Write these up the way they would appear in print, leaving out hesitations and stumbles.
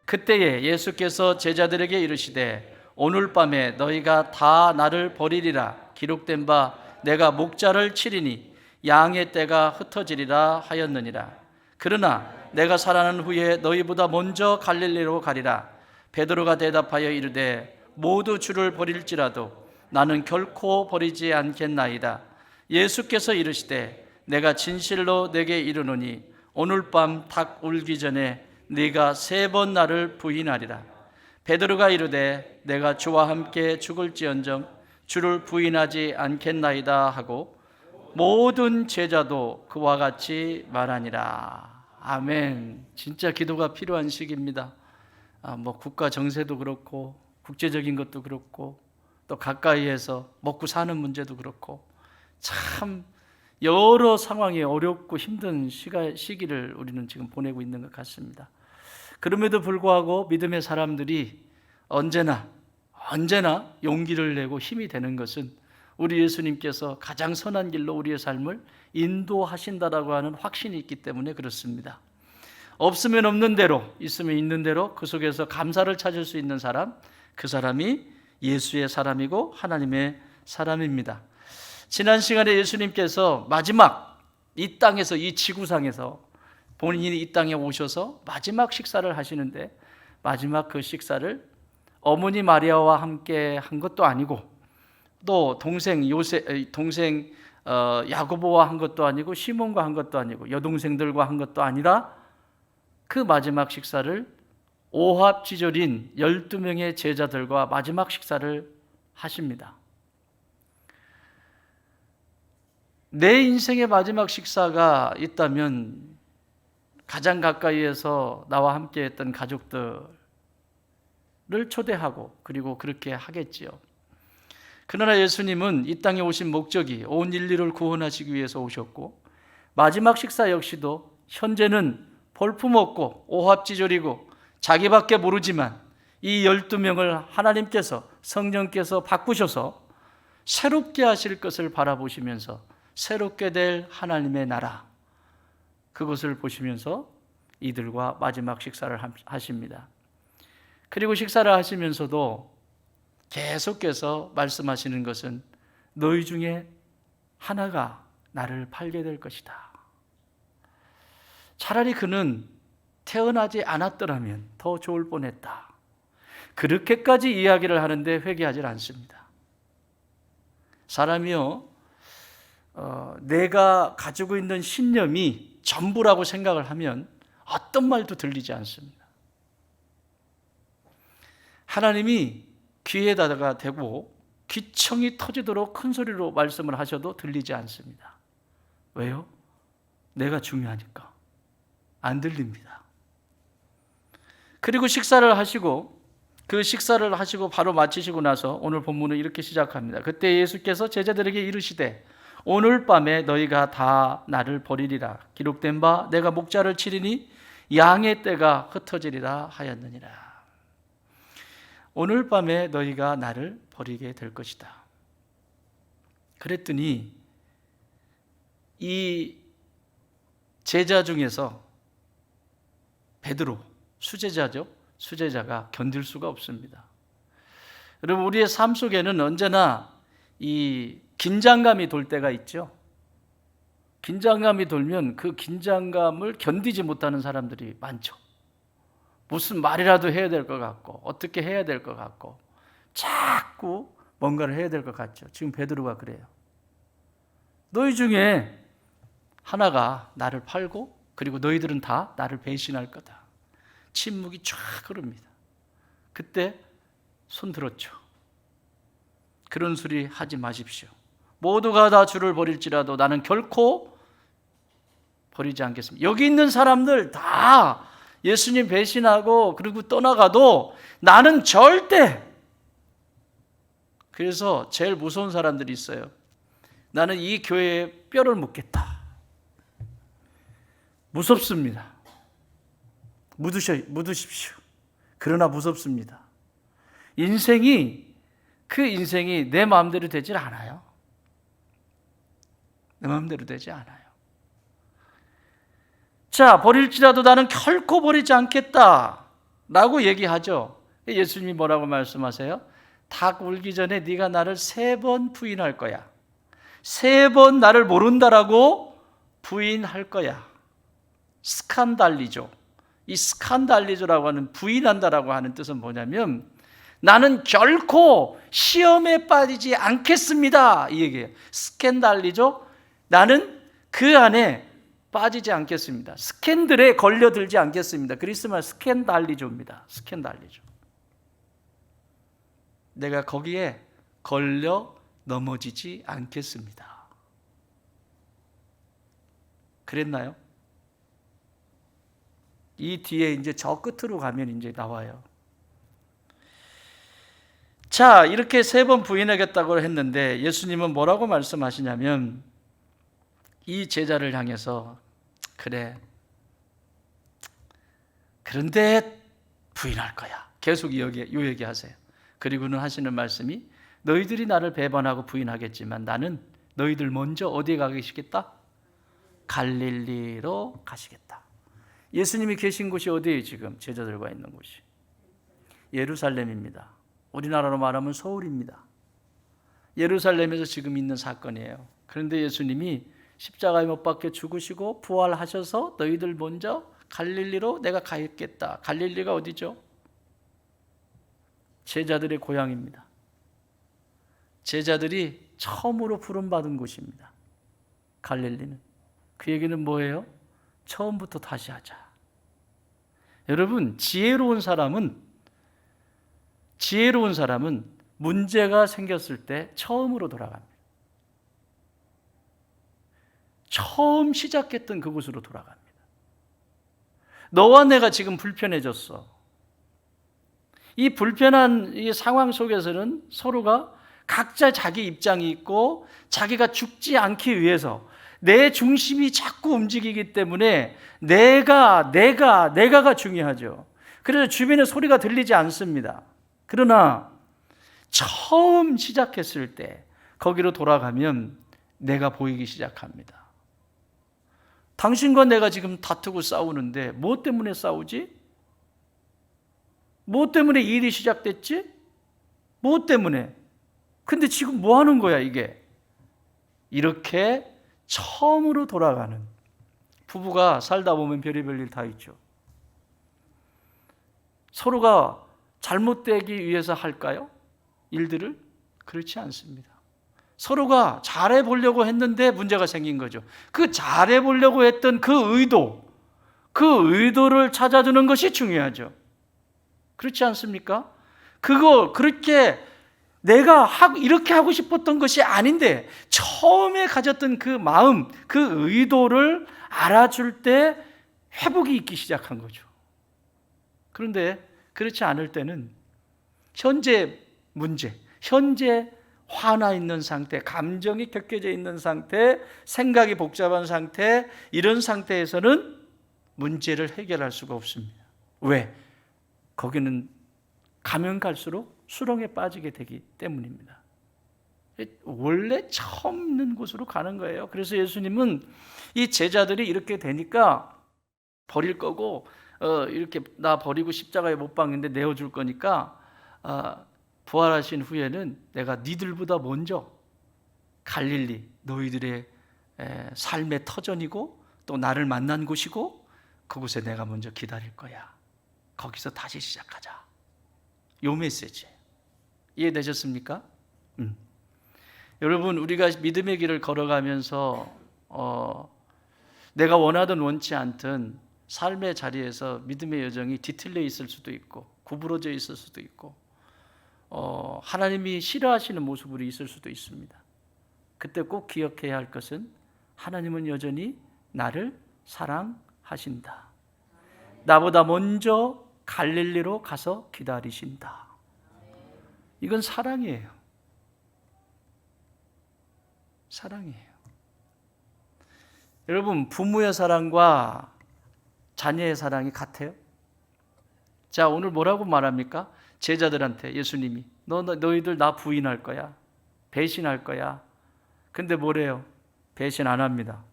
그때에 예수께서 제자들에게 이르시되 오늘 밤에 너희가 다 나를 버리리라 기록된 바 내가 목자를 치리니 양의 떼가 흩어지리라 하였느니라. 그러나 내가 살아난 후에 너희보다 먼저 갈릴리로 가리라. 베드로가 대답하여 이르되 모두 주를 버릴지라도 나는 결코 버리지 않겠나이다. 예수께서 이르시되 내가 진실로 내게 이르노니 오늘 밤 닭 울기 전에 네가 3번 나를 부인하리라. 베드로가 이르되 내가 주와 함께 죽을지언정 주를 부인하지 않겠나이다 하고 모든 제자도 그와 같이 말하니라. 아멘. 진짜 기도가 필요한 시기입니다. 국가 정세도 그렇고 국제적인 것도 그렇고 또 가까이에서 먹고 사는 문제도 그렇고 참 여러 상황이 어렵고 힘든 시기를 우리는 지금 보내고 있는 것 같습니다. 그럼에도 불구하고 믿음의 사람들이 언제나 용기를 내고 힘이 되는 것은 우리 예수님께서 가장 선한 길로 우리의 삶을 인도하신다라고 하는 확신이 있기 때문에 그렇습니다. 없으면 없는 대로, 있으면 있는 대로 그 속에서 감사를 찾을 수 있는 사람, 그 사람이 예수의 사람이고 하나님의 사람입니다. 지난 시간에 예수님께서 마지막 이 땅에서, 이 지구상에서 본인이 이 땅에 오셔서 마지막 식사를 하시는데 마지막 그 식사를 어머니 마리아와 함께 한 것도 아니고 또 동생 야고보와 한 것도 아니고 시몬과 한 것도 아니고 여동생들과 한 것도 아니라 그 마지막 식사를 오합지졸인 12명의 제자들과 마지막 식사를 하십니다. 내 인생의 마지막 식사가 있다면 가장 가까이에서 나와 함께 했던 가족들을 초대하고 그리고 그렇게 하겠지요. 그러나 예수님은 이 땅에 오신 목적이 온 인류를 구원하시기 위해서 오셨고 마지막 식사 역시도 현재는 볼품없고 오합지졸이고 자기밖에 모르지만 이 12명을 하나님께서 성령께서 바꾸셔서 새롭게 하실 것을 바라보시면서 새롭게 될 하나님의 나라, 그것을 보시면서 이들과 마지막 식사를 하십니다. 그리고 식사를 하시면서도 계속해서 말씀하시는 것은 너희 중에 하나가 나를 팔게 될 것이다. 차라리 그는 태어나지 않았더라면 더 좋을 뻔했다. 그렇게까지 이야기를 하는데 회개하지 않습니다. 사람이요, 내가 가지고 있는 신념이 전부라고 생각을 하면 어떤 말도 들리지 않습니다. 하나님이 귀에다가 대고 귀청이 터지도록 큰 소리로 말씀을 하셔도 들리지 않습니다. 왜요? 내가 중요하니까 안 들립니다. 그리고 식사를 하시고 바로 마치시고 나서 오늘 본문은 이렇게 시작합니다. 그때 예수께서 제자들에게 이르시되 오늘 밤에 너희가 다 나를 버리리라 기록된 바 내가 목자를 치리니 양의 떼가 흩어지리라 하였느니라. 오늘 밤에 너희가 나를 버리게 될 것이다. 그랬더니 이 제자 중에서 베드로, 수제자가 견딜 수가 없습니다. 여러분, 우리의 삶 속에는 언제나 이 긴장감이 돌 때가 있죠. 긴장감이 돌면 그 긴장감을 견디지 못하는 사람들이 많죠. 무슨 말이라도 해야 될 것 같고 어떻게 해야 될 것 같고 자꾸 뭔가를 해야 될 것 같죠. 지금 베드로가 그래요. 너희 중에 하나가 나를 팔고 그리고 너희들은 다 나를 배신할 거다. 침묵이 쫙 흐릅니다. 그때 손 들었죠. 그런 소리 하지 마십시오. 모두가 다 주를 버릴지라도 나는 결코 버리지 않겠습니다. 여기 있는 사람들 다 예수님 배신하고 그리고 떠나가도 나는 절대. 그래서 제일 무서운 사람들이 있어요. 나는 이 교회에 뼈를 묻겠다. 무섭습니다. 묻으십시오. 그러나 무섭습니다. 그 인생이 내 마음대로 되질 않아요. 내 마음대로 되지 않아요. 자, 버릴지라도 나는 결코 버리지 않겠다. 라고 얘기하죠. 예수님이 뭐라고 말씀하세요? 닭 울기 전에 네가 나를 3번 부인할 거야. 3번 나를 모른다라고 부인할 거야. 스칸달리조. 이 스칸달리조라고 하는 부인한다라고 하는 뜻은 뭐냐면 나는 결코 시험에 빠지지 않겠습니다. 이 얘기예요. 스캔달리죠. 나는 그 안에 빠지지 않겠습니다. 스캔들에 걸려들지 않겠습니다. 그리스말 스캔달리조입니다. 스캔달리조. 내가 거기에 걸려 넘어지지 않겠습니다. 그랬나요? 이 뒤에 이제 저 끝으로 가면 이제 나와요. 자, 이렇게 3번 부인하겠다고 했는데 예수님은 뭐라고 말씀하시냐면 이 제자를 향해서 그래, 그런데 부인할 거야. 계속 요 얘기하세요. 그리고는 하시는 말씀이 너희들이 나를 배반하고 부인하겠지만 나는 너희들 먼저 어디에 가시겠다? 갈릴리로 가시겠다. 예수님이 계신 곳이 어디예요? 지금 제자들과 있는 곳이 예루살렘입니다. 우리나라로 말하면 서울입니다. 예루살렘에서 지금 있는 사건이에요. 그런데 예수님이 십자가에 못 박혀 죽으시고 부활하셔서 너희들 먼저 갈릴리로 내가 가겠다. 갈릴리가 어디죠? 제자들의 고향입니다. 제자들이 처음으로 부름받은 곳입니다. 갈릴리는. 그 얘기는 뭐예요? 처음부터 다시 하자. 여러분, 지혜로운 사람은 문제가 생겼을 때 처음으로 돌아갑니다. 처음 시작했던 그곳으로 돌아갑니다. 너와 내가 지금 불편해졌어. 이 불편한 이 상황 속에서는 서로가 각자 자기 입장이 있고 자기가 죽지 않기 위해서 내 중심이 자꾸 움직이기 때문에 내가가 중요하죠. 그래서 주변에 소리가 들리지 않습니다. 그러나 처음 시작했을 때 거기로 돌아가면 내가 보이기 시작합니다. 당신과 내가 지금 다투고 싸우는데 뭐 때문에 싸우지? 뭐 때문에 일이 시작됐지? 뭐 때문에? 근데 지금 뭐 하는 거야 이게? 이렇게 처음으로 돌아가는 부부가 살다 보면 별의별 일 다 있죠. 서로가 잘못되기 위해서 할까요? 일들을? 그렇지 않습니다. 서로가 잘해보려고 했는데 문제가 생긴 거죠. 그 잘해보려고 했던 그 의도를 찾아주는 것이 중요하죠. 그렇지 않습니까? 그렇게 내가 이렇게 하고 싶었던 것이 아닌데 처음에 가졌던 그 마음, 그 의도를 알아줄 때 회복이 있기 시작한 거죠. 그런데 그렇지 않을 때는 현재 문제, 현재 화나 있는 상태, 감정이 격해져 있는 상태, 생각이 복잡한 상태, 이런 상태에서는 문제를 해결할 수가 없습니다. 왜? 거기는 가면 갈수록 수렁에 빠지게 되기 때문입니다. 원래 처음 있는 곳으로 가는 거예요. 그래서 예수님은 이 제자들이 이렇게 되니까 버릴 거고 이렇게 나 버리고 십자가에 못 박는데 내어줄 거니까 부활하신 후에는 내가 니들보다 먼저 갈릴리 너희들의 삶의 터전이고 또 나를 만난 곳이고 그곳에 내가 먼저 기다릴 거야. 거기서 다시 시작하자. 요 메시지 이해되셨습니까? 여러분, 우리가 믿음의 길을 걸어가면서 내가 원하든 원치 않든 삶의 자리에서 믿음의 여정이 뒤틀려 있을 수도 있고 구부러져 있을 수도 있고 하나님이 싫어하시는 모습으로 있을 수도 있습니다. 그때 꼭 기억해야 할 것은 하나님은 여전히 나를 사랑하신다. 나보다 먼저 갈릴리로 가서 기다리신다. 이건 사랑이에요. 사랑이에요. 여러분, 부모의 사랑과 자녀의 사랑이 같아요? 자, 오늘 뭐라고 말합니까? 제자들한테 예수님이 너희들 나 부인할 거야. 배신할 거야. 근데 뭐래요? 배신 안 합니다.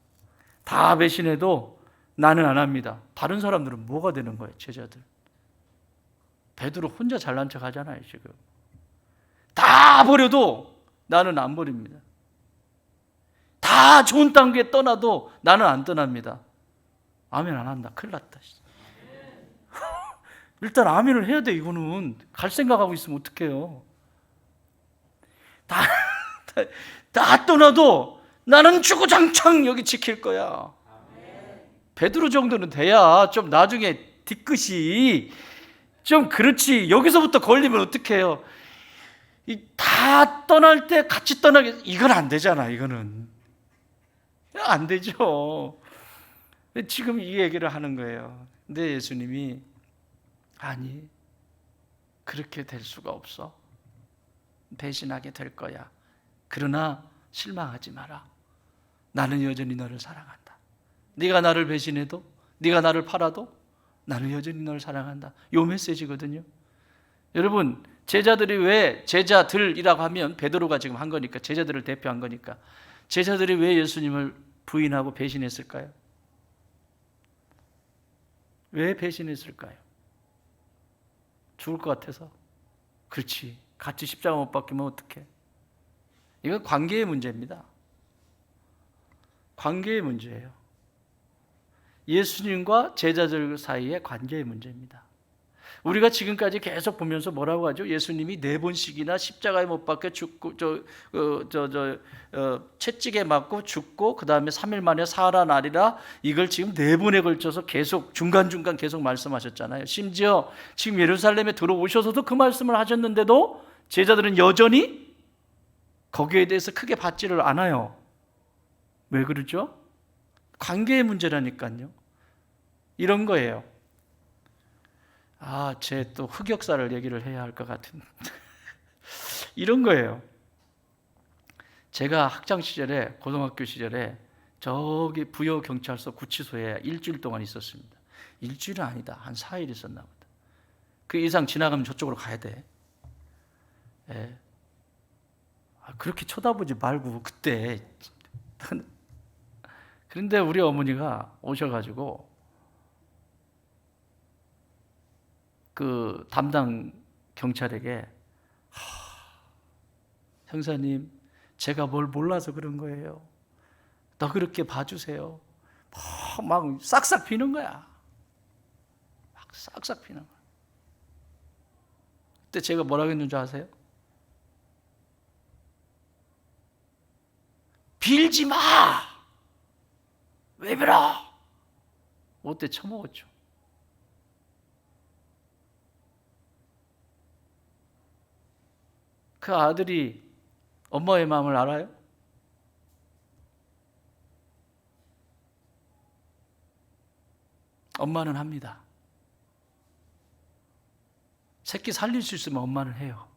다 배신해도 나는 안 합니다. 다른 사람들은 뭐가 되는 거예요? 제자들. 베드로 혼자 잘난 척 하잖아요. 지금 다 버려도 나는 안 버립니다. 다 좋은 땅에 떠나도 나는 안 떠납니다. 아멘 안 한다. 큰일 났다. 일단 아멘을 해야 돼. 이거는 갈 생각하고 있으면 어떡해요. 다 떠나도 나는 주구장창 여기 지킬 거야. 베드로 정도는 돼야 좀 나중에 뒤끝이 좀 그렇지. 여기서부터 걸리면 어떡해요. 다 떠날 때 같이 떠나게, 이건 안 되잖아. 이거는 안 되죠. 지금 이 얘기를 하는 거예요. 근데 예수님이 아니, 그렇게 될 수가 없어. 배신하게 될 거야. 그러나 실망하지 마라. 나는 여전히 너를 사랑한다. 네가 나를 배신해도, 네가 나를 팔아도 나는 여전히 너를 사랑한다. 요 메시지거든요. 여러분, 제자들이 왜, 제자들이라고 하면 베드로가 지금 한 거니까, 제자들을 대표한 거니까, 제자들이 왜 예수님을 부인하고 배신했을까요? 왜 배신했을까요? 죽을 것 같아서. 그렇지, 같이 십자가 못 박히면 어떡해. 이건 관계의 문제입니다. 관계의 문제예요. 예수님과 제자들 사이의 관계의 문제입니다. 우리가 지금까지 계속 보면서 뭐라고 하죠? 예수님이 4번씩이나 십자가에 못 박혀 죽고, 채찍에 맞고 죽고, 그 다음에 3일 만에 살아나리라. 이걸 지금 4번에 걸쳐서 계속 중간중간 계속 말씀하셨잖아요. 심지어 지금 예루살렘에 들어오셔서도 그 말씀을 하셨는데도 제자들은 여전히 거기에 대해서 크게 받지를 않아요. 왜 그러죠? 관계의 문제라니까요. 이런 거예요. 제 또 흑역사를 얘기를 해야 할 것 같은 이런 거예요. 제가 학창 시절에, 고등학교 시절에 저기 부여경찰서 구치소에 일주일 동안 있었습니다. 일주일은 아니다. 한 4일 있었나 보다. 그 이상 지나가면 저쪽으로 가야 돼. 예. 그렇게 쳐다보지 말고 그때. 그런데 우리 어머니가 오셔가지고 그 담당 경찰에게 형사님, 제가 뭘 몰라서 그런 거예요. 너 그렇게 봐주세요. 막 싹싹 비는 거야. 막 싹싹 비는 거야. 그때 제가 뭐라고 했는 줄 아세요? 빌지 마! 왜 빌어? 그때 처먹었죠. 그 아들이 엄마의 마음을 알아요? 엄마는 합니다. 새끼 살릴 수 있으면 엄마는 해요.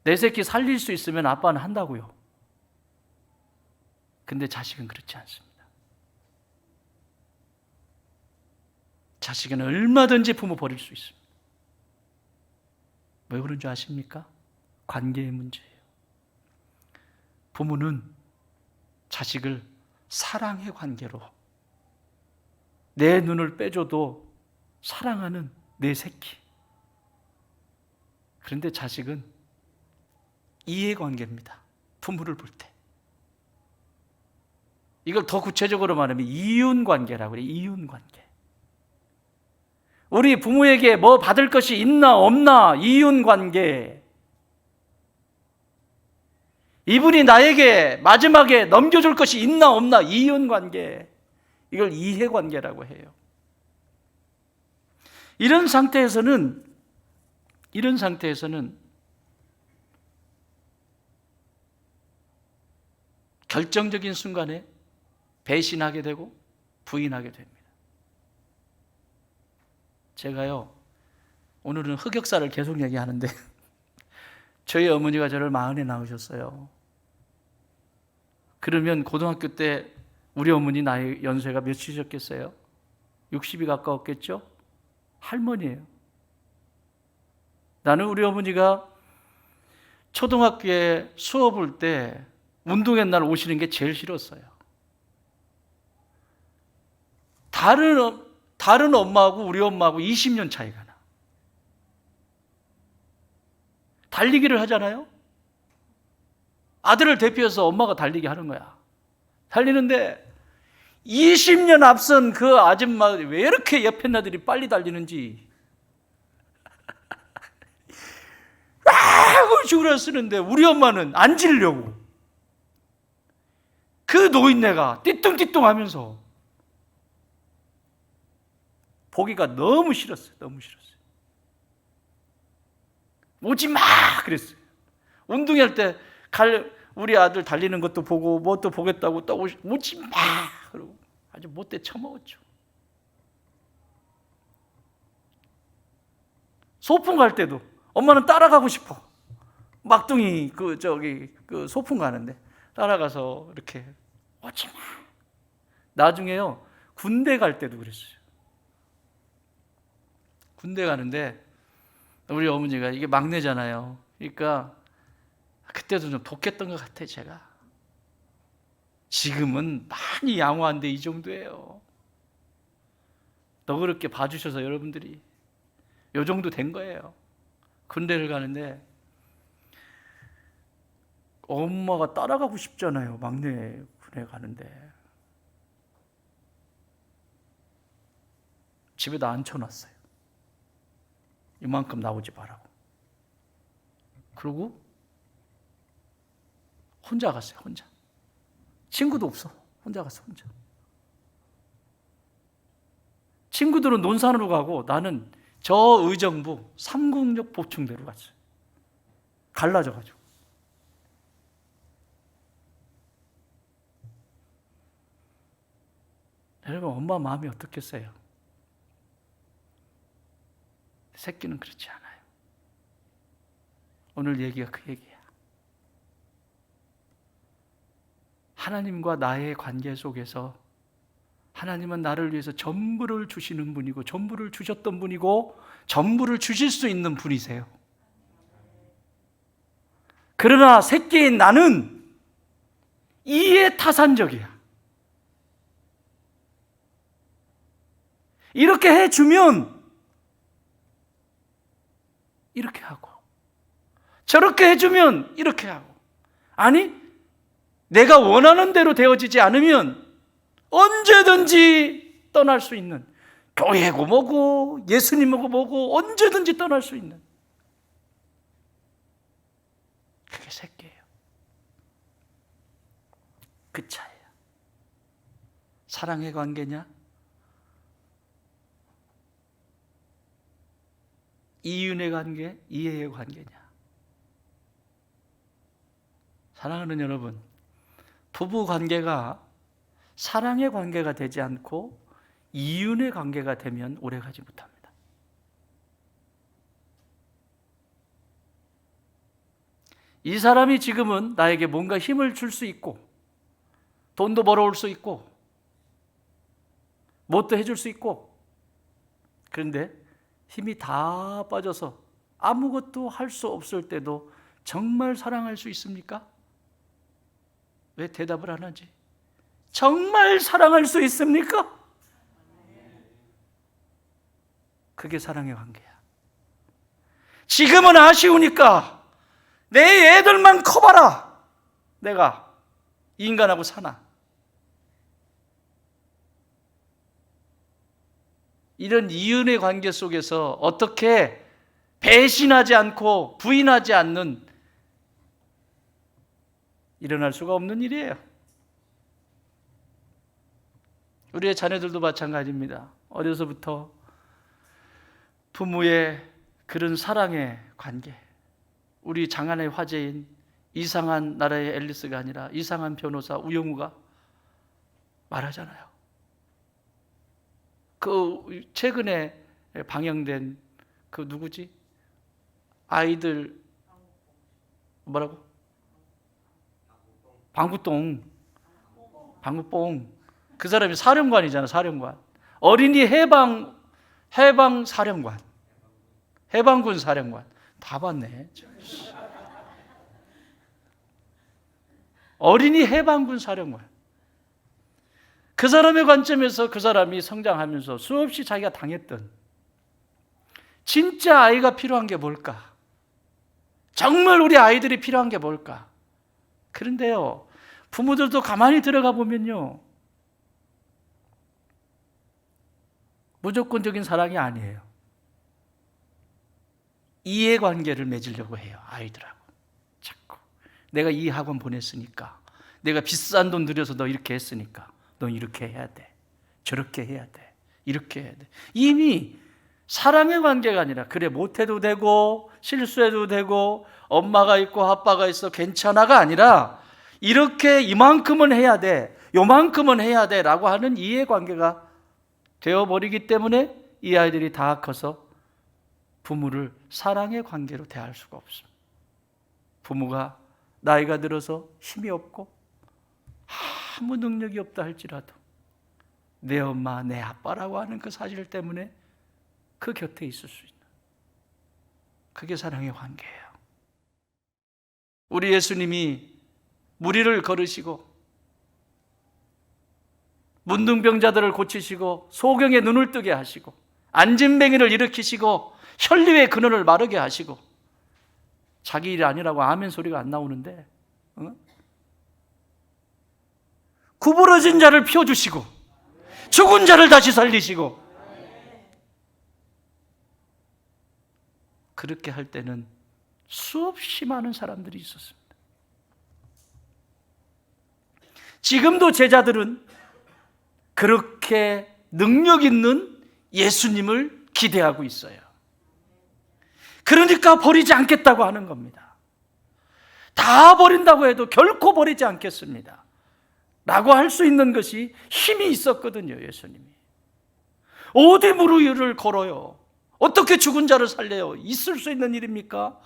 내 새끼 살릴 수 있으면 아빠는 한다고요. 근데 자식은 그렇지 않습니다. 자식은 얼마든지 부모 버릴 수 있습니다. 왜 그런 줄 아십니까? 관계의 문제예요. 부모는 자식을 사랑의 관계로, 내 눈을 빼줘도 사랑하는 내 새끼. 그런데 자식은 이해관계입니다. 부모를 볼 때. 이걸 더 구체적으로 말하면 이윤관계라고 그래요. 이윤관계. 우리 부모에게 뭐 받을 것이 있나 없나, 이윤관계. 이분이 나에게 마지막에 넘겨줄 것이 있나 없나, 이윤관계. 이걸 이해관계라고 해요. 이런 상태에서는 결정적인 순간에 배신하게 되고 부인하게 됩니다. 제가요, 오늘은 흑역사를 계속 얘기하는데 저희 어머니가 저를 40에 낳으셨어요. 그러면 고등학교 때 우리 어머니 나이 연세가 몇이셨겠어요? 60이 가까웠겠죠? 할머니예요. 나는 우리 어머니가 초등학교에 수업 볼 때 운동회 날 오시는 게 제일 싫었어요. 다른 엄마하고 우리 엄마하고 20년 차이가 나. 달리기를 하잖아요. 아들을 대표해서 엄마가 달리기 하는 거야. 달리는데 20년 앞선 그 아줌마 왜 이렇게 옆에 나들이 빨리 달리는지 막 죽으라 쓰는데 우리 엄마는 앉으려고 그 노인네가 띠뚱띠뚱 하면서 보기가 너무 싫었어요. 너무 싫었어요. 오지 마! 그랬어요. 운동할 때 우리 아들 달리는 것도 보고 뭣도 보겠다고 또 오지 마! 그러고 아주 못돼 처먹었죠. 소풍 갈 때도 엄마는 따라가고 싶어. 막둥이 그 소풍 가는데 따라가서 이렇게 오지 마. 나중에요 군대 갈 때도 그랬어요. 군대 가는데 우리 어머니가 이게 막내잖아요. 그러니까 그때도 좀 독했던 것 같아요. 제가 지금은 많이 양호한데 이 정도예요. 너그럽게 봐주셔서 여러분들이 요 정도 된 거예요. 군대를 가는데 엄마가 따라가고 싶잖아요. 막내 군에 가는데 집에다 앉혀놨어요. 이만큼 나오지 말라고. 그러고 혼자 갔어요. 혼자. 친구도 없어. 혼자 갔어. 혼자. 친구들은 논산으로 가고 나는 저 의정부 삼국역 보충대로 갔어요. 갈라져가지고. 여러분 엄마 마음이 어떻겠어요? 새끼는 그렇지 않아요. 오늘 얘기가 그 얘기야. 하나님과 나의 관계 속에서 하나님은 나를 위해서 전부를 주시는 분이고 전부를 주셨던 분이고 전부를 주실 수 있는 분이세요. 그러나 새끼인 나는 이해타산적이야. 이렇게 해주면 이렇게 하고 저렇게 해주면 이렇게 하고 아니 내가 원하는 대로 되어지지 않으면 언제든지 떠날 수 있는 교회고 뭐고 예수님이고 뭐고 언제든지 떠날 수 있는 그게 새끼예요. 그 차이야. 사랑의 관계냐? 이윤의 관계, 이해의 관계냐? 사랑하는 여러분, 부부 관계가 사랑의 관계가 되지 않고 이윤의 관계가 되면 오래가지 못합니다. 이 사람이 지금은 나에게 뭔가 힘을 줄 수 있고 돈도 벌어올 수 있고 뭣도 해줄 수 있고 그런데 힘이 다 빠져서 아무것도 할 수 없을 때도 정말 사랑할 수 있습니까? 왜 대답을 안 하지? 정말 사랑할 수 있습니까? 그게 사랑의 관계야. 지금은 아쉬우니까 내 애들만 커봐라. 내가 이 인간하고 사나. 이런 이윤의 관계 속에서 어떻게 배신하지 않고 부인하지 않는 일어날 수가 없는 일이에요. 우리의 자녀들도 마찬가지입니다. 어려서부터 부모의 그런 사랑의 관계, 우리 장안의 화제인 이상한 나라의 앨리스가 아니라 이상한 변호사 우영우가 말하잖아요. 그 최근에 방영된 그 누구지? 아이들 뭐라고? 방구뽕. 그 사람이 사령관이잖아, 사령관. 어린이 해방 사령관. 해방군 사령관. 다 봤네. 어린이 해방군 사령관. 그 사람의 관점에서 그 사람이 성장하면서 수없이 자기가 당했던 진짜 아이가 필요한 게 뭘까? 정말 우리 아이들이 필요한 게 뭘까? 그런데요, 부모들도 가만히 들어가 보면요, 무조건적인 사랑이 아니에요. 이해관계를 맺으려고 해요, 아이들하고. 자꾸 내가 이 학원 보냈으니까, 내가 비싼 돈 들여서 너 이렇게 했으니까 넌 이렇게 해야 돼, 저렇게 해야 돼, 이렇게 해야 돼. 이미 사랑의 관계가 아니라, 그래 못해도 되고 실수해도 되고 엄마가 있고 아빠가 있어 괜찮아가 아니라, 이렇게 이만큼은 해야 돼, 요만큼은 해야 돼 라고 하는 이해관계가 되어버리기 때문에 이 아이들이 다 커서 부모를 사랑의 관계로 대할 수가 없습니다. 부모가 나이가 들어서 힘이 없고 아무 능력이 없다 할지라도 내 엄마, 내 아빠라고 하는 그 사실 때문에 그 곁에 있을 수 있는, 그게 사랑의 관계예요. 우리 예수님이 무리를 걸으시고 문둥병자들을 고치시고 소경의 눈을 뜨게 하시고 안진뱅이를 일으키시고 혈류의 근원을 마르게 하시고, 자기 일이 아니라고 아멘 소리가 안 나오는데, 구부러진 자를 펴주시고 죽은 자를 다시 살리시고, 그렇게 할 때는 수없이 많은 사람들이 있었습니다. 지금도 제자들은 그렇게 능력 있는 예수님을 기대하고 있어요. 그러니까 버리지 않겠다고 하는 겁니다. 다 버린다고 해도 결코 버리지 않겠습니다 라고 할 수 있는 것이 힘이 있었거든요. 예수님이 어디 무리를 걸어요? 어떻게 죽은 자를 살려요? 있을 수 있는 일입니까?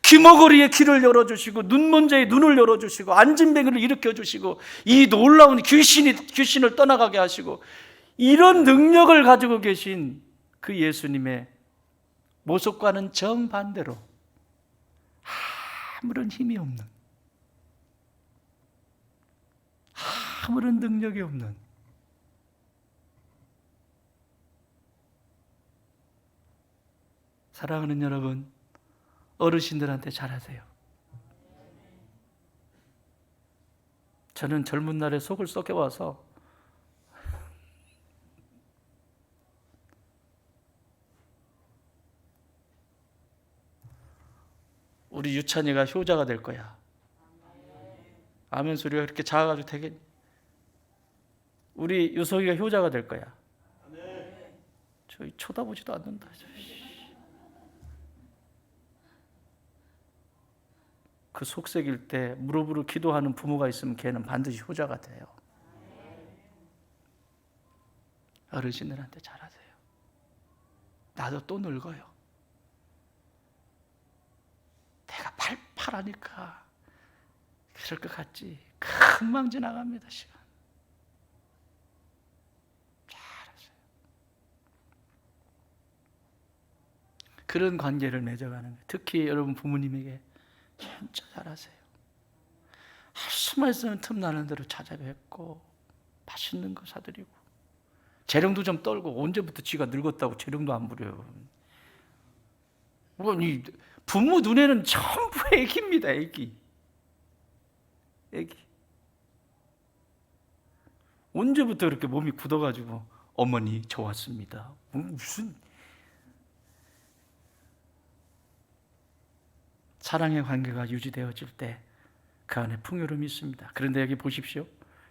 귀머거리에 귀를 열어주시고 눈먼 자의 눈을 열어주시고 안진뱅이를 일으켜주시고 이 놀라운 귀신을 떠나가게 하시고, 이런 능력을 가지고 계신 그 예수님의 모습과는 정반대로 아무런 힘이 없는, 아무런 능력이 없는, 사랑하는 여러분, 어르신들한테 잘하세요. 저는 젊은 날에 속을 썩여와서 우리 유찬이가 효자가 될 거야. 아멘 소리가 그렇게 작아가지고 되게, 우리 유석이가 효자가 될 거야. 저희 쳐다보지도 않는다. 그 속색일 때 무릎으로 기도하는 부모가 있으면 걔는 반드시 효자가 돼요. 어르신들한테 잘하세요. 나도 또 늙어요. 내가 팔팔하니까 그럴 것 같지. 금방 지나갑니다, 시간. 잘하세요. 그런 관계를 맺어가는 거예요. 특히 여러분 부모님에게 진짜 잘하세요. 할 수만 있으면 틈나는 대로 찾아뵙고 맛있는 거 사드리고, 재령도 좀 떨고, 언제부터 지가 늙었다고 재령도 안 부려요. 이 부모 눈에는 전부 애기입니다. 애기. 언제부터 그렇게 몸이 굳어가지고 어머니 저 왔습니다. 무슨 사랑의 관계가 유지되어질 때 그 안에 풍요로움이 있습니다. 그런데 여기 보십시오.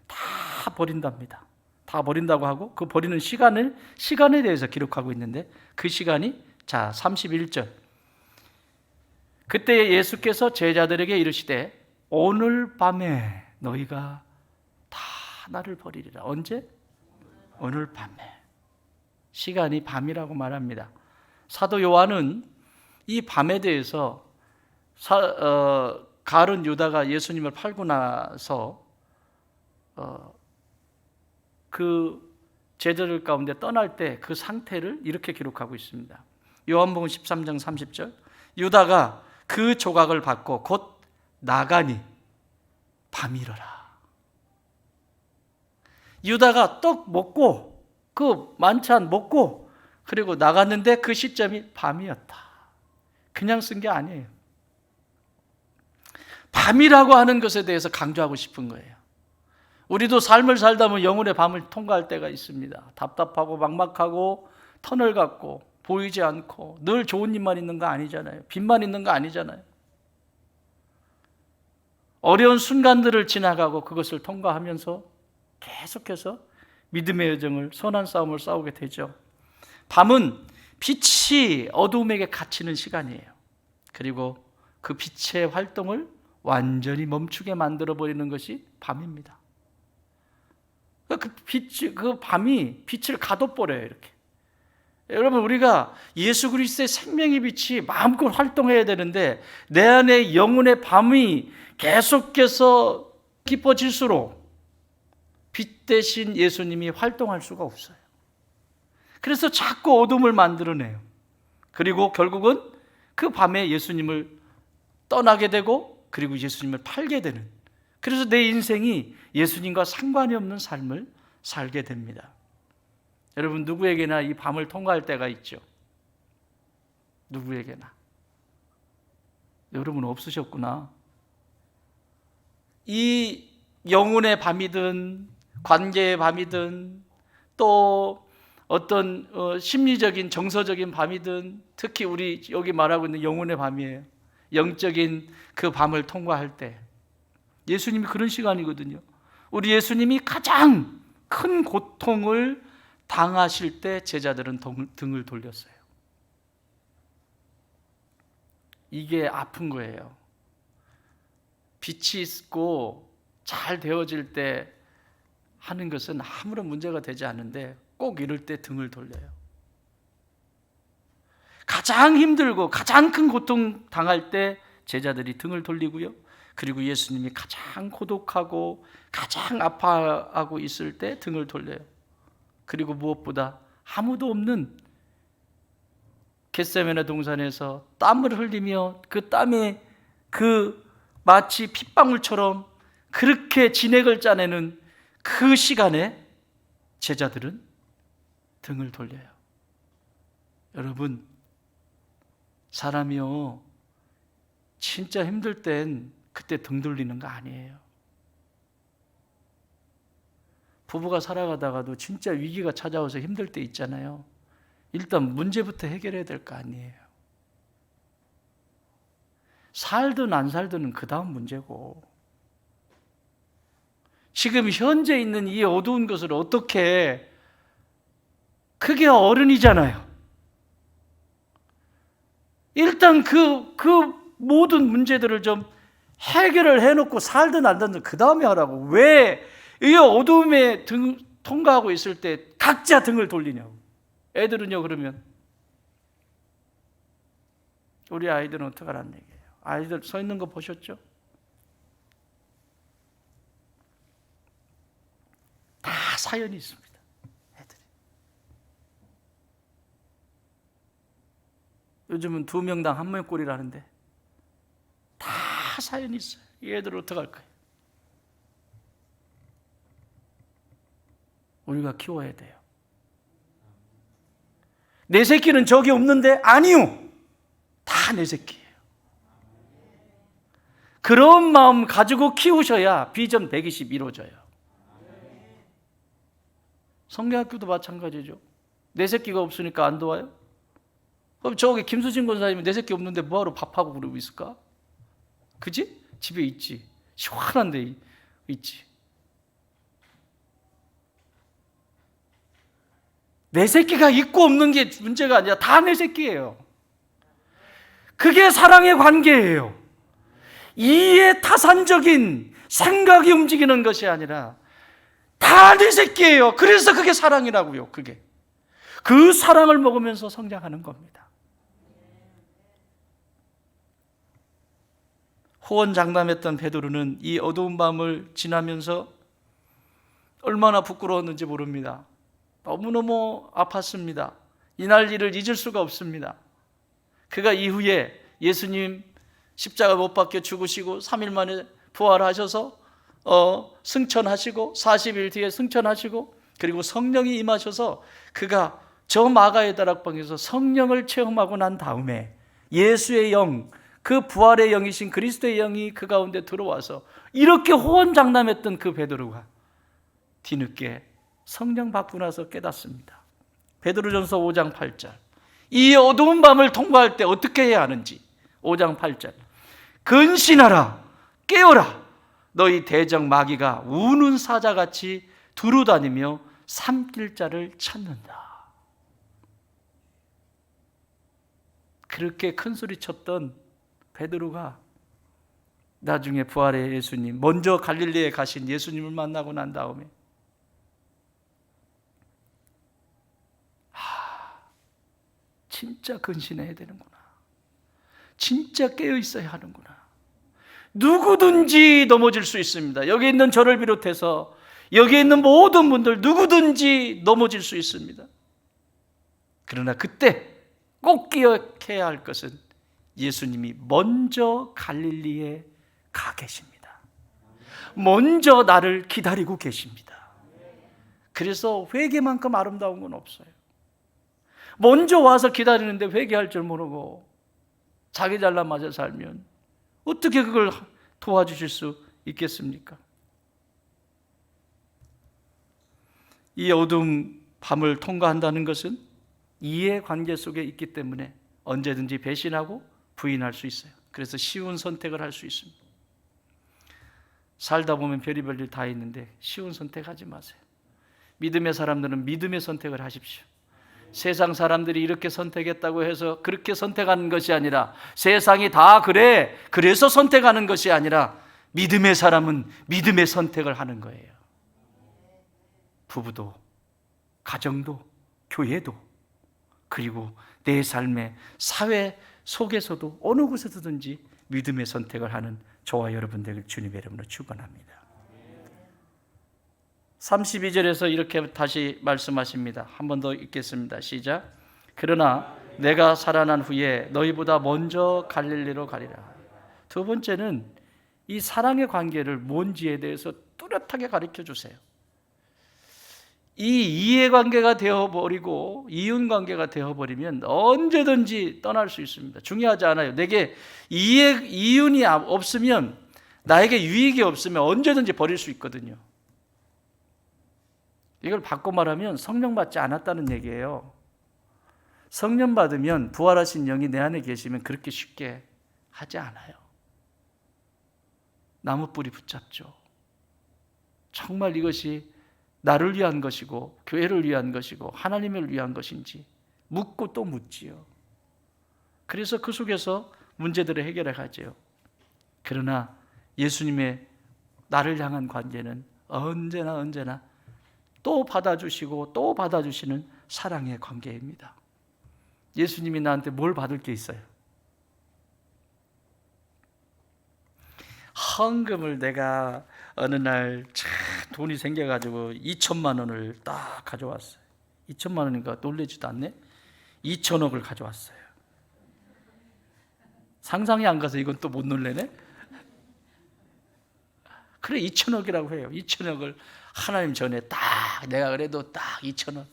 다 버린답니다. 다 버린다고 하고 그 버리는 시간에 대해서 기록하고 있는데, 그 시간이 자 31절. 그때 예수께서 제자들에게 이르시되 오늘 밤에 너희가 다 나를 버리리라. 언제? 오늘 밤에. 시간이 밤이라고 말합니다. 사도 요한은 이 밤에 대해서 가룟 유다가 예수님을 팔고 나서 그 제자들 가운데 떠날 때 그 상태를 이렇게 기록하고 있습니다. 요한복음 13장 30절. 유다가 그 조각을 받고 곧 나가니 밤이러라. 유다가 떡 먹고 그 만찬 먹고 그리고 나갔는데 그 시점이 밤이었다. 그냥 쓴 게 아니에요. 밤이라고 하는 것에 대해서 강조하고 싶은 거예요. 우리도 삶을 살다 보면 영혼의 밤을 통과할 때가 있습니다. 답답하고 막막하고 터널 같고 보이지 않고 늘 좋은 일만 있는 거 아니잖아요. 빛만 있는 거 아니잖아요. 어려운 순간들을 지나가고 그것을 통과하면서 계속해서 믿음의 여정을, 선한 싸움을 싸우게 되죠. 밤은 빛이 어두움에게 갇히는 시간이에요. 그리고 그 빛의 활동을 완전히 멈추게 만들어버리는 것이 밤입니다. 그 밤이 빛을 가둬버려요, 이렇게. 여러분, 우리가 예수 그리스도의 생명의 빛이 마음껏 활동해야 되는데 내 안에 영혼의 밤이 계속해서 깊어질수록 빛 대신 예수님이 활동할 수가 없어요. 그래서 자꾸 어둠을 만들어내요. 그리고 결국은 그 밤에 예수님을 떠나게 되고 그리고 예수님을 팔게 되는, 그래서 내 인생이 예수님과 상관이 없는 삶을 살게 됩니다. 여러분, 누구에게나 이 밤을 통과할 때가 있죠. 누구에게나. 여러분 없으셨구나. 이 영혼의 밤이든 관계의 밤이든 또 어떤 심리적인 정서적인 밤이든, 특히 우리 여기 말하고 있는 영혼의 밤이에요. 영적인 그 밤을 통과할 때 예수님이 그런 시간이거든요. 우리 예수님이 가장 큰 고통을 당하실 때 제자들은 등을 돌렸어요. 이게 아픈 거예요. 빛이 있고 잘 되어질 때 하는 것은 아무런 문제가 되지 않는데 꼭 이럴 때 등을 돌려요. 가장 힘들고 가장 큰 고통 당할 때 제자들이 등을 돌리고요. 그리고 예수님이 가장 고독하고 가장 아파하고 있을 때 등을 돌려요. 그리고 무엇보다 아무도 없는 겟세마네 동산에서 땀을 흘리며 그 땀에 그 마치 핏방울처럼 그렇게 진액을 짜내는 그 시간에 제자들은 등을 돌려요. 여러분, 사람이요, 진짜 힘들 땐 그때 등 돌리는 거 아니에요. 부부가 살아가다가도 진짜 위기가 찾아와서 힘들 때 있잖아요. 일단 문제부터 해결해야 될 거 아니에요. 살든 안 살든은 그 다음 문제고, 지금 현재 있는 이 어두운 것을 어떻게, 그게 어른이잖아요. 일단 그 모든 문제들을 좀 해결을 해놓고 살든 안 살든 그 다음에 하라고. 왜 이 어두움에 통과하고 있을 때 각자 등을 돌리냐고. 애들은요, 그러면 우리 아이들은 어떡하라는 얘기예요. 아이들 서 있는 거 보셨죠? 다 사연이 있습니다. 애들이. 요즘은 2명당 1명 꼴이라는데 다 사연이 있어요. 이 애들 어떡할 거예요? 우리가 키워야 돼요. 내 새끼는 저기 없는데? 아니요, 다 내 새끼예요. 그런 마음 가지고 키우셔야 비전 120 이루어져요. 성경학교도 마찬가지죠. 내 새끼가 없으니까 안 도와요? 그럼 저기 김수진 권사님은 내 새끼 없는데 뭐하러 밥하고 그러고 있을까? 그지? 집에 있지. 시원한 데 있지. 내 새끼가 있고 없는 게 문제가 아니라 다 내 새끼예요. 그게 사랑의 관계예요. 이해 타산적인 생각이 움직이는 것이 아니라 다 내 새끼예요. 그래서 그게 사랑이라고요. 그게 그 사랑을 먹으면서 성장하는 겁니다. 호언장담했던 베드로는 이 어두운 밤을 지나면서 얼마나 부끄러웠는지 모릅니다. 너무너무 아팠습니다. 이날 일을 잊을 수가 없습니다. 그가 이후에 예수님 십자가 못 박혀 죽으시고 3일 만에 부활하셔서 승천하시고 40일 뒤에 승천하시고 그리고 성령이 임하셔서 그가 저 마가의 다락방에서 성령을 체험하고 난 다음에 예수의 영, 그 부활의 영이신 그리스도의 영이 그 가운데 들어와서 이렇게 호언장담했던 그 베드로가 뒤늦게 성령 받고 나서 깨닫습니다. 베드로전서 5장 8절, 이 어두운 밤을 통과할 때 어떻게 해야 하는지 5장 8절, 근신하라, 깨어라, 너희 대적 마귀가 우는 사자같이 두루다니며 삼킬 자를 찾는다. 그렇게 큰 소리 쳤던 베드로가 나중에 부활의 예수님, 먼저 갈릴리에 가신 예수님을 만나고 난 다음에 진짜 근신해야 되는구나, 진짜 깨어 있어야 하는구나. 누구든지 넘어질 수 있습니다. 여기 있는 저를 비롯해서 여기 있는 모든 분들 누구든지 넘어질 수 있습니다. 그러나 그때 꼭 기억해야 할 것은 예수님이 먼저 갈릴리에 가 계십니다. 먼저 나를 기다리고 계십니다. 그래서 회개만큼 아름다운 건 없어요. 먼저 와서 기다리는데 회개할 줄 모르고 자기 잘난 맛에 살면 어떻게 그걸 도와주실 수 있겠습니까? 이 어두운 밤을 통과한다는 것은 이해관계 속에 있기 때문에 언제든지 배신하고 부인할 수 있어요. 그래서 쉬운 선택을 할 수 있습니다. 살다 보면 별의별 일 다 있는데 쉬운 선택하지 마세요. 믿음의 사람들은 믿음의 선택을 하십시오. 세상 사람들이 이렇게 선택했다고 해서 그렇게 선택하는 것이 아니라, 세상이 다 그래, 그래서 선택하는 것이 아니라, 믿음의 사람은 믿음의 선택을 하는 거예요. 부부도, 가정도, 교회도, 그리고 내 삶의 사회 속에서도 어느 곳에서든지 믿음의 선택을 하는 저와 여러분들 주님의 이름으로 축원합니다. 32절에서 이렇게 다시 말씀하십니다. 한 번 더 읽겠습니다. 시작. 그러나 내가 살아난 후에 너희보다 먼저 갈릴리로 가리라. 두 번째는 이 사랑의 관계를 뭔지에 대해서 뚜렷하게 가르쳐 주세요. 이 이해관계가 되어버리고 이윤관계가 되어버리면 언제든지 떠날 수 있습니다. 중요하지 않아요. 내게 이윤이 없으면, 나에게 유익이 없으면 언제든지 버릴 수 있거든요. 이걸 바꿔 말하면 성령 받지 않았다는 얘기예요. 성령 받으면, 부활하신 영이 내 안에 계시면 그렇게 쉽게 하지 않아요. 나무 뿌리 붙잡죠. 정말 이것이 나를 위한 것이고 교회를 위한 것이고 하나님을 위한 것인지 묻고 또 묻지요. 그래서 그 속에서 문제들을 해결해 가죠. 그러나 예수님의 나를 향한 관계는 언제나 또 받아주시고 또 받아주시는 사랑의 관계입니다. 예수님이 나한테 뭘 받을 게 있어요? 헌금을 내가 어느 날 돈이 생겨가지고 2천만 원을 딱 가져왔어요. 2천만 원이니까 놀라지도 않네. 2천억을 가져왔어요. 상상이 안 가서 이건 또 못 놀래네. 그래, 2천억이라고 해요. 2천억을 하나님 전에 딱, 내가 그래도 딱 2천억.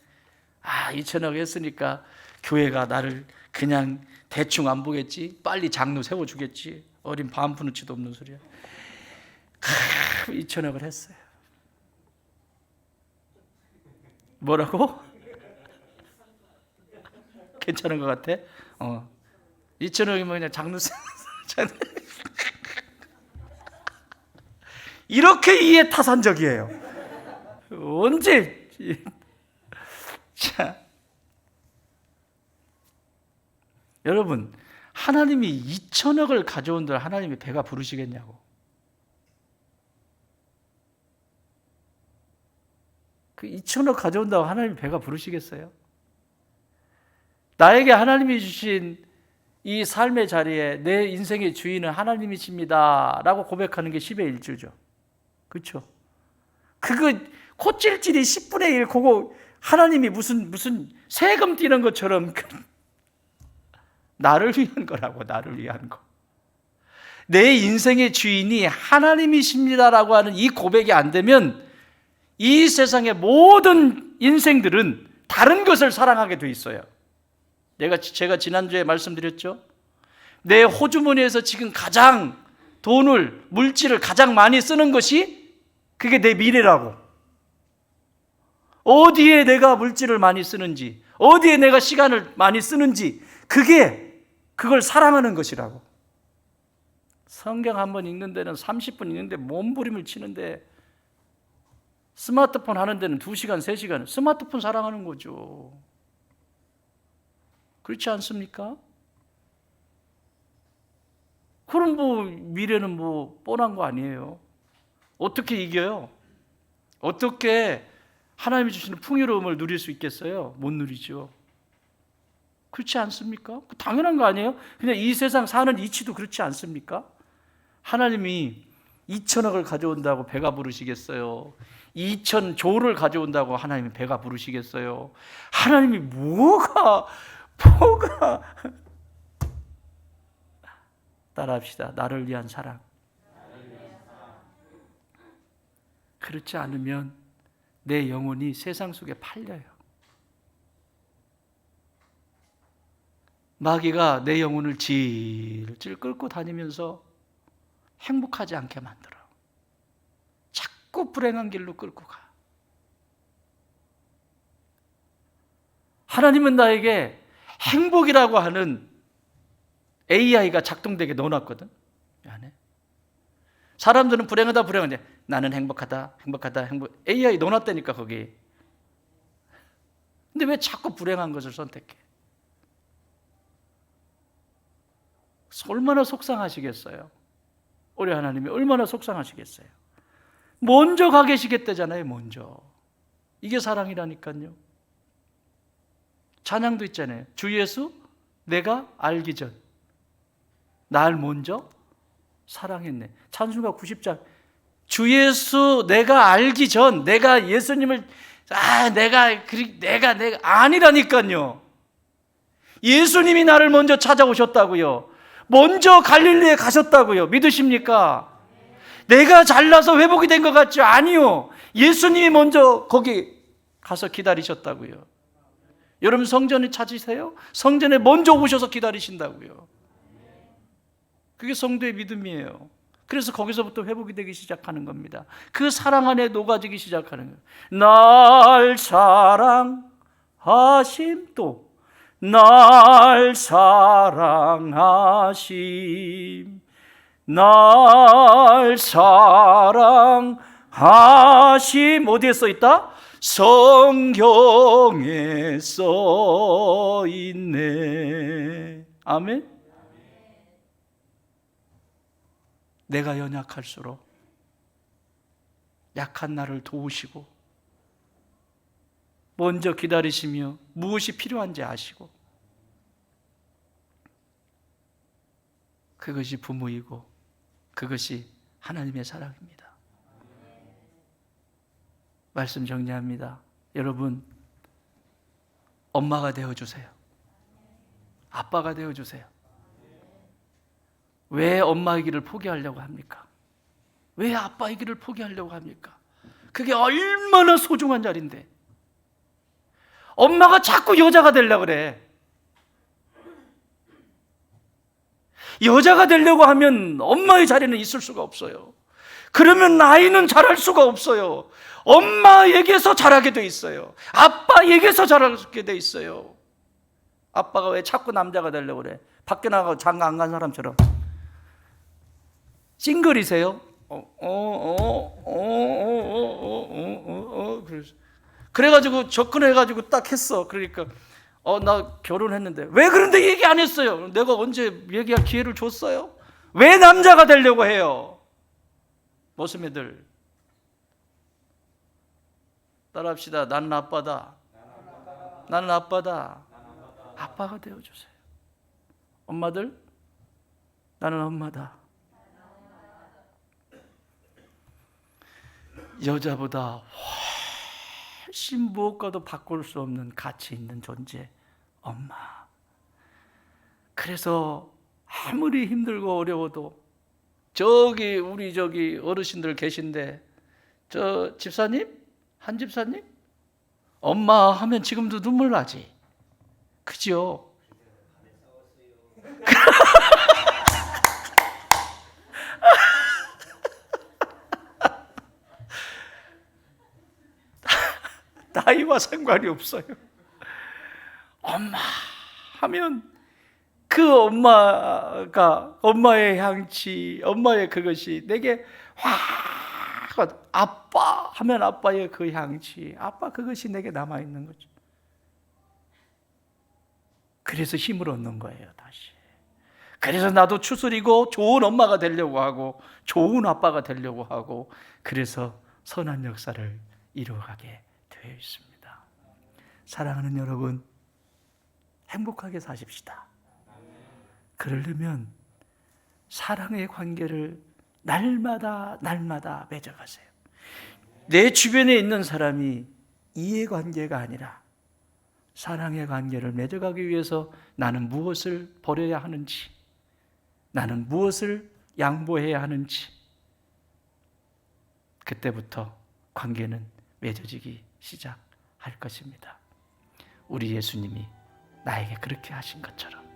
2천억 했으니까 교회가 나를 그냥 대충 안 보겠지. 빨리 장로 세워주겠지. 어린 반푼어치도 없는 소리야. 2천억을 했어요. 뭐라고? 괜찮은 것 같아? 2천억이면 그냥 장로 이렇게 이해 타산적이에요. 언제? 자, 여러분, 하나님이 2천억을 가져온들 하나님이 배가 부르시겠냐고. 그 2천억 가져온다고 하나님이 배가 부르시겠어요? 나에게 하나님이 주신 이 삶의 자리에 내 인생의 주인은 하나님이십니다 라고 고백하는 게 10의 1주죠. 그렇죠? 그거 코찔찔이 10분의 1 그거 하나님이 무슨 세금 띄는 것처럼 나를 위한 거라고. 나를 위한 거. 내 인생의 주인이 하나님이십니다라고 하는 이 고백이 안 되면 이 세상의 모든 인생들은 다른 것을 사랑하게 돼 있어요. 제가 지난주에 말씀드렸죠. 내 호주머니에서 지금 가장 돈을, 물질을 가장 많이 쓰는 것이 그게 내 미래라고. 어디에 내가 물질을 많이 쓰는지, 어디에 내가 시간을 많이 쓰는지, 그걸 사랑하는 것이라고. 성경 한 번 읽는 데는 30분 읽는데 몸부림을 치는데, 스마트폰 하는 데는 2시간, 3시간, 스마트폰 사랑하는 거죠. 그렇지 않습니까? 그럼 미래는 뻔한 거 아니에요. 어떻게 이겨요? 어떻게 하나님이 주시는 풍요로움을 누릴 수 있겠어요? 못 누리죠. 그렇지 않습니까? 당연한 거 아니에요? 그냥 이 세상 사는 이치도 그렇지 않습니까? 하나님이 2천억을 가져온다고 배가 부르시겠어요? 2천조를 가져온다고 하나님이 배가 부르시겠어요? 하나님이 뭐가 따라합시다. 나를 위한 사랑. 그렇지 않으면 내 영혼이 세상 속에 팔려요. 마귀가 내 영혼을 질질 끌고 다니면서 행복하지 않게 만들어. 자꾸 불행한 길로 끌고 가. 하나님은 나에게 행복이라고 하는 AI가 작동되게 넣어놨거든. 안에. 사람들은 불행하다. 나는 행복하다. AI 넣어놨다니까 거기. 근데 왜 자꾸 불행한 것을 선택해? 얼마나 속상하시겠어요? 우리 하나님이 얼마나 속상하시겠어요? 먼저 가 계시겠다잖아요. 먼저. 이게 사랑이라니까요. 찬양도 있잖아요. 주 예수 내가 알기 전 날 먼저 사랑했네. 찬송가 90장. 주 예수 내가 알기 전 내가 예수님을 내가 아니라니까요. 예수님이 나를 먼저 찾아오셨다고요. 먼저 갈릴리에 가셨다고요. 믿으십니까? 내가 잘나서 회복이 된 것 같죠? 아니요. 예수님이 먼저 거기 가서 기다리셨다고요. 여러분 성전을 찾으세요? 성전에 먼저 오셔서 기다리신다고요. 그게 성도의 믿음이에요. 그래서 거기서부터 회복이 되기 시작하는 겁니다. 그 사랑 안에 녹아지기 시작하는 거예요. 날 사랑하심 또 날 사랑하심 날 사랑하심 어디에 써 있다? 성경에 써 있네. 아멘. 내가 연약할수록 약한 나를 도우시고 먼저 기다리시며 무엇이 필요한지 아시고 그것이 부모이고 그것이 하나님의 사랑입니다. 말씀 정리합니다. 여러분 엄마가 되어주세요. 아빠가 되어주세요. 왜 엄마의 길을 포기하려고 합니까? 왜 아빠의 길을 포기하려고 합니까? 그게 얼마나 소중한 자리인데 엄마가 자꾸 여자가 되려고 그래. 여자가 되려고 하면 엄마의 자리는 있을 수가 없어요. 그러면 아이는 자랄 수가 없어요. 엄마에게서 자라게 돼 있어요. 아빠에게서 자라게 돼 있어요. 아빠가 왜 자꾸 남자가 되려고 그래? 밖에 나가고 장가 안 간 사람처럼 찡그리세요? 그래가지고 접근해가지고 딱 했어. 그러니까 나 결혼했는데 왜 그런데 얘기 안 했어요? 내가 언제 얘기할 기회를 줬어요? 왜 남자가 되려고 해요? 모습애들 따라합시다. 나는 아빠다. 나는 아빠다. 아빠가 되어주세요. 엄마들 나는 엄마다. 여자보다 훨씬 무엇과도 바꿀 수 없는 가치 있는 존재 엄마. 그래서 아무리 힘들고 어려워도 우리 어르신들 계신데 저 집사님? 한 집사님? 엄마 하면 지금도 눈물 나지? 그죠? 나이와 상관이 없어요. 엄마 하면 그 엄마의 향취, 엄마의 그것이 내게 확, 아빠 하면 아빠의 그 향취, 아빠 그것이 내게 남아있는 거죠. 그래서 힘을 얻는 거예요, 다시. 그래서 나도 추스리고 좋은 엄마가 되려고 하고 좋은 아빠가 되려고 하고, 그래서 선한 역사를 이루어가게 되어 있습니다. 사랑하는 여러분, 행복하게 사십시다. 그러려면 사랑의 관계를 날마다 맺어가세요. 내 주변에 있는 사람이 이해관계가 아니라 사랑의 관계를 맺어가기 위해서 나는 무엇을 버려야 하는지, 나는 무엇을 양보해야 하는지, 그때부터 관계는 맺어지기 시작할 것입니다. 우리 예수님이 나에게 그렇게 하신 것처럼